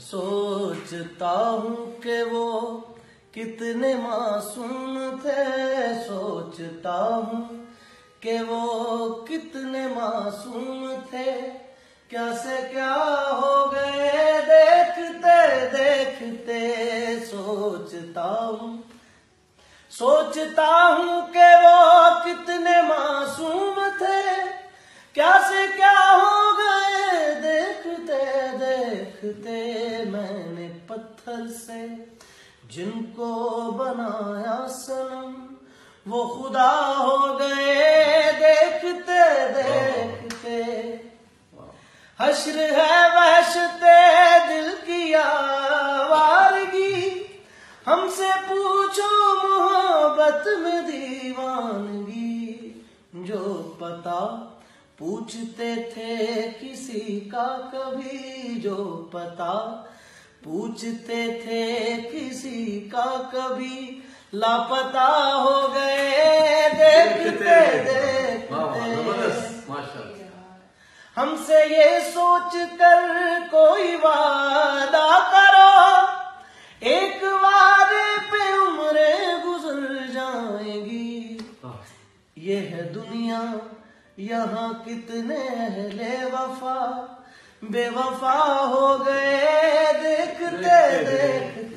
सोचता हूँ कि वो कितने मासूम थे, सोचता हूँ कि वो कितने मासूम थे, क्या से क्या हो गए देखते देखते। सोचता हूँ कि वो कितने मासूम थे, क्या से क्या हो गए देखते देखते। मैंने पत्थर से जिनको बनाया सनम, वो खुदा हो गए देखते देखते। हश्र है वहशते दिल की आवारगी, हमसे पूछो मोहब्बत में दीवानगी। जो पता पूछते थे किसी का कभी, जो पता पूछते थे किसी का कभी, लापता हो गए देखते देखते। हमसे ये सोच कर कोई वादा करो, एक वादे पे उम्रें गुजर जाएंगी। ये है दुनिया यहाँ कितने अहले वफा बेवफा हो गए देखते देखते।